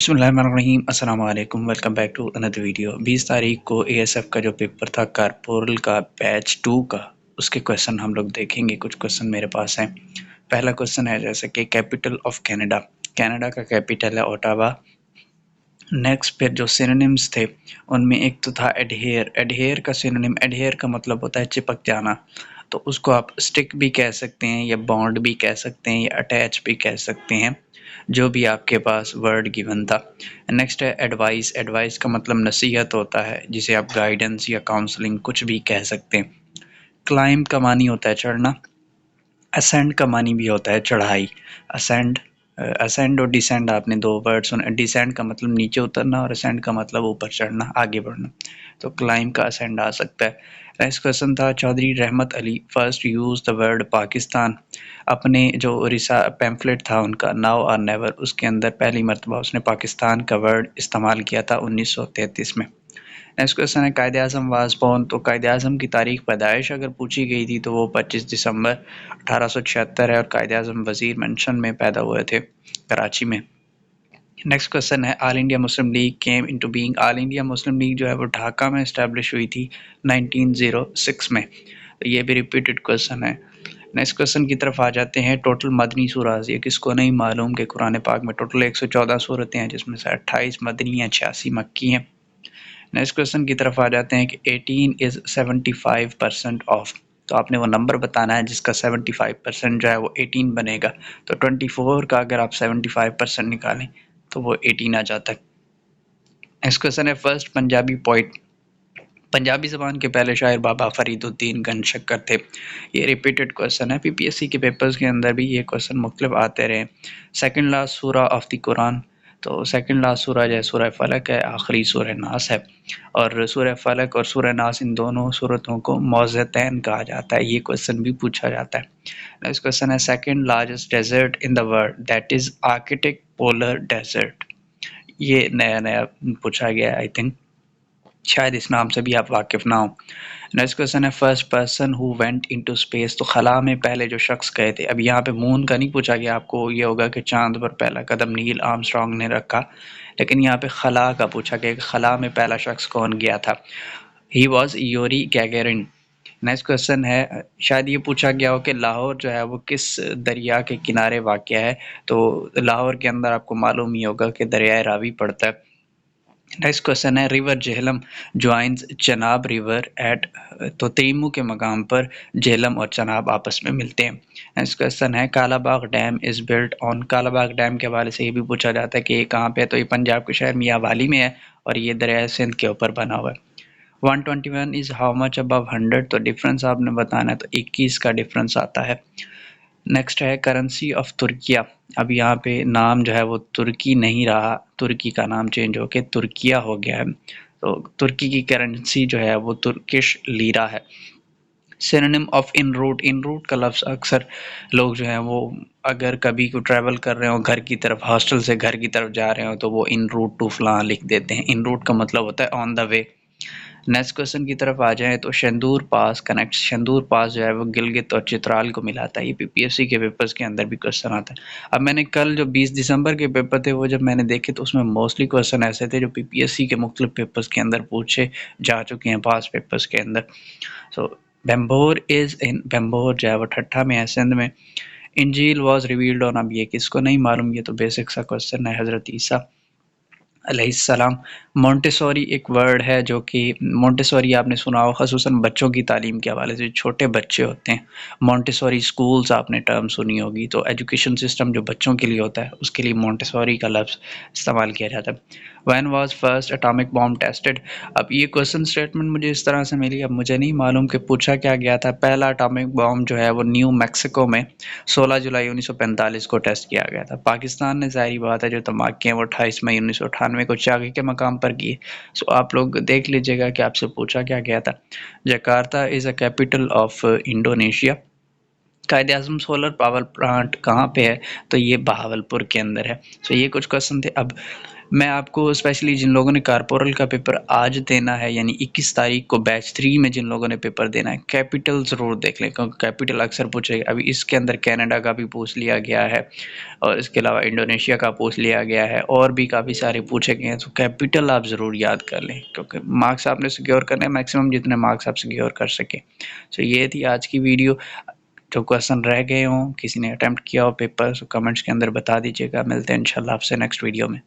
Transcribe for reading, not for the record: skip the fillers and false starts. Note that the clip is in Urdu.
بسم اللہ الرحمن الرحیم، السلام علیکم، ویلکم بیک ٹو اندر ویڈیو۔ 20 تاریخ کو اے ایس ایف کا جو پیپر تھا کارپورل کا بیچ 2 کا، اس کے کویسچن ہم لوگ دیکھیں گے۔ کچھ کویسچن میرے پاس ہیں۔ پہلا کویسچن ہے جیسے کہ کیپٹل آف کینیڈا، کینیڈا کا کیپٹل ہے اوٹاوا۔ نیکسٹ پھر جو سینونیمز تھے ان میں ایک تو تھا ایڈہیر، ایڈہیر کا سینونیم، ایڈہیر کا مطلب ہوتا ہے چپک جانا، تو اس کو آپ اسٹک بھی کہہ سکتے ہیں یا بانڈ بھی کہہ سکتے ہیں یا اٹیچ بھی کہہ سکتے ہیں، جو بھی آپ کے پاس ورڈ گیون تھا۔ نیکسٹ ہے ایڈوائس، ایڈوائس کا مطلب نصیحت ہوتا ہے، جسے آپ گائیڈنس یا کاؤنسلنگ کچھ بھی کہہ سکتے ہیں۔ کلائم کا معنی ہوتا ہے چڑھنا، اسینڈ کا معنی بھی ہوتا ہے چڑھائی، اسینڈ، اسینڈ اور ڈیسینڈ آپ نے دو ورڈ سنے۔ ڈیسینڈ کا مطلب نیچے اترنا اور اسینڈ کا مطلب اوپر چڑھنا، آگے بڑھنا، تو کلائم کا اسینڈ آ سکتا ہے۔ نیکسٹ کویسچن تھا Chaudhry Rahmat Ali first use the word Pakistan, اپنے جو پیمفلٹ تھا ان کا ناؤ اور نیور، اس کے اندر پہلی مرتبہ اس نے پاکستان کا ورڈ استعمال کیا تھا 1933 میں۔ نیکسٹ کویسچن ہے قائد اعظم واز بورن، تو قائد اعظم کی تاریخ پیدائش اگر پوچھی گئی تھی تو وہ 25 دسمبر 1876 ہے، اور قائد اعظم وزیر مینشن میں پیدا ہوئے تھے کراچی میں۔ نیکسٹ کویسچن ہے All India Muslim League came into being, All India Muslim League جو ہے وہ ڈھاکہ میں اسٹیبلش ہوئی تھی 1906 میں، تو یہ بھی ریپیٹڈ کویسچن ہے۔ نیکسٹ کویسچن کی طرف آ جاتے ہیں ٹوٹل مدنی سورہ، یہ کس کو نہیں معلوم کہ قرآن پاک میں ٹوٹل 114 سورتیں ہیں، جس میں سے 28 مدنی ہیں، 86 مکی ہیں۔ نیکسٹ کویسچن کی طرف آ جاتے ہیں کہ 18 از 75% آف، تو آپ نے وہ نمبر بتانا ہے جس کا 75% جو ہے وہ 18 بنے گا، تو 24 کا اگر آپ 75% نکالیں تو وہ 18 آ جاتا ہے۔ نیکسٹ کویسچن ہے فرسٹ پنجابی پوئٹ، پنجابی زبان کے پہلے شاعر بابا فرید الدین گن شکر تھے، یہ ریپیٹڈ کویسچن ہے، پی پی ایس سی کے پیپرز کے اندر بھی یہ کویسچن مختلف آتے رہے۔ سیکنڈ لاسٹ سورہ آف دی قرآن، تو سیکنڈ لاسٹ سورہ جو ہے سورہ فلق ہے، آخری سورہ ناس ہے، اور سورہ فلق اور سورہ ناس ان دونوں سورتوں کو موضعتین کہا جاتا ہے، یہ کویسچن بھی پوچھا جاتا ہے۔ نیکسٹ کویسچن ہے second largest desert in the world that is Arctic polar desert, یہ نیا پوچھا گیا ہے، آئی تھنک شاید اس نام سے بھی آپ واقف نہ ہوں۔ نیکسٹ کویسچن ہے first person who went into space, تو خلا میں پہلے جو شخص گئے تھے، اب یہاں پہ مون کا نہیں پوچھا گیا، آپ کو یہ ہوگا کہ چاند پر پہلا قدم نیل آرمسٹرانگ نے رکھا، لیکن یہاں پہ خلا کا پوچھا گیا کہ خلا میں پہلا شخص کون گیا تھا، ہی واز یوری گیگرن۔ نیکسٹ کویسچن ہے شاید یہ پوچھا گیا ہو کہ لاہور جو ہے وہ کس دریا کے کنارے واقع ہے، تو لاہور کے اندر آپ کو معلوم ہی ہوگا کہ دریائے راوی پڑتا ہے۔ نیکسٹ کویسچن ہے river Jhelum joins Chenab river at, تو تیمو کے مقام پر جہلم اور چناب آپس میں ملتے ہیں۔ نیکسٹ کویسچن ہے Kala Bagh dam is built on, Kala Bagh dam کے حوالے سے یہ بھی پوچھا جاتا ہے کہ یہ کہاں پہ ہے، تو یہ پنجاب کے شہر میاں والی میں ہے اور یہ دریائے سندھ کے اوپر بنا ہوا ہے۔ 121 از ہاؤ مچ ابو 100، تو ڈفرینس آپ نے بتانا ہے، تو 21 کا ڈفرینس آتا ہے۔ نیکسٹ ہے کرنسی آف ترکیہ، اب یہاں پہ نام جو ہے وہ ترکی نہیں رہا، ترکی کا نام چینج ہو کے ترکیہ ہو گیا ہے، تو ترکی کی کرنسی جو ہے وہ ترکش لیرا ہے۔ Synonym of en route, en route کا لفظ اکثر لوگ جو ہیں وہ اگر کبھی کو ٹریول کر رہے ہوں گھر کی طرف، ہاسٹل سے گھر کی طرف جا رہے ہوں تو وہ ان روٹ ٹو فلاں لکھ دیتے ہیں، ان روٹ کا مطلب ہوتا ہے آن دا وے۔ نیکسٹ کویسچن کی طرف آ جائیں تو شندور پاس کنیکٹ، شندور پاس جو ہے وہ گلگت اور چترال کو ملاتا ہے، یہ پی پی ایس سی کے پیپرز کے اندر بھی کویسچن آتا ہے۔ اب میں نے کل جو 20 دسمبر کے پیپر تھے وہ جب میں نے دیکھے تو اس میں موسٹلی کویسچن ایسے تھے جو پی پی ایس سی کے مختلف پیپرز کے اندر پوچھے جا چکے ہیں پاس پیپرز کے اندر۔ سو بمبور از ان، بمبور جو ہے وہ ٹھٹھا میں ہے سندھ میں۔ انجیل واز ریویلڈ آن، اب یہ کس کو نہیں معلوم، یہ تو بیسک سا کویسچن ہے، حضرت عیسیٰ علیہ السلام۔ مونٹیسوری ایک ورڈ ہے جو کہ مونٹیسوری آپ نے سنا ہو، خصوصاً بچوں کی تعلیم کے حوالے سے، چھوٹے بچے ہوتے ہیں، مونٹیسوری سکولز آپ نے ٹرم سنی ہوگی، تو ایجوکیشن سسٹم جو بچوں کے لیے ہوتا ہے اس کے لیے مونٹیسوری کا لفظ استعمال کیا جاتا ہے۔ When was first atomic bomb tested, اب یہ کویسچن اسٹیٹمنٹ مجھے اس طرح سے ملی، اب مجھے نہیں معلوم کہ پوچھا کیا گیا تھا۔ پہلا اٹامک بام جو ہے وہ نیو میکسیکو میں 16 جولائی 1945 کو ٹیسٹ کیا گیا تھا۔ پاکستان نے ظاہری بات ہے جو دھماکے ہیں وہ 28 مئی 1998 کو چاغی کے مقام پر کیے، سو آپ لوگ دیکھ لیجئے گا کہ آپ سے پوچھا کیا گیا تھا۔ Jakarta is A capital of Indonesia. Quaid Azam solar power plant کہاں پہ ہے، تو یہ بہاولپور کے اندر ہے۔ سو یہ کچھ کویسچن تھے۔ اب میں آپ کو اسپیشلی جن لوگوں نے کارپورل کا پیپر آج دینا ہے، یعنی 21 تاریخ کو بیچ 3 میں جن لوگوں نے پیپر دینا ہے، کیپٹل ضرور دیکھ لیں، کیونکہ کیپٹل اکثر پوچھے گا۔ ابھی اس کے اندر کینیڈا کا بھی پوچھ لیا گیا ہے، اور اس کے علاوہ انڈونیشیا کا پوچھ لیا گیا ہے، اور بھی کافی سارے پوچھے گئے ہیں۔ تو کیپٹل آپ ضرور یاد کر لیں، کیونکہ مارکس آپ نے سیکیور کرنے ہیں، میکسیمم جتنے مارکس آپ سیکیور کر سکیں۔ تو یہ تھی آج کی ویڈیو۔ جو کویسچن رہ گئے ہوں، کسی نے اٹیمپٹ کیا ہو پیپر، کمنٹس کے اندر بتا دیجیے گا۔ ملتے ہیں انشاءاللہ آپ سے نیکسٹ ویڈیو میں۔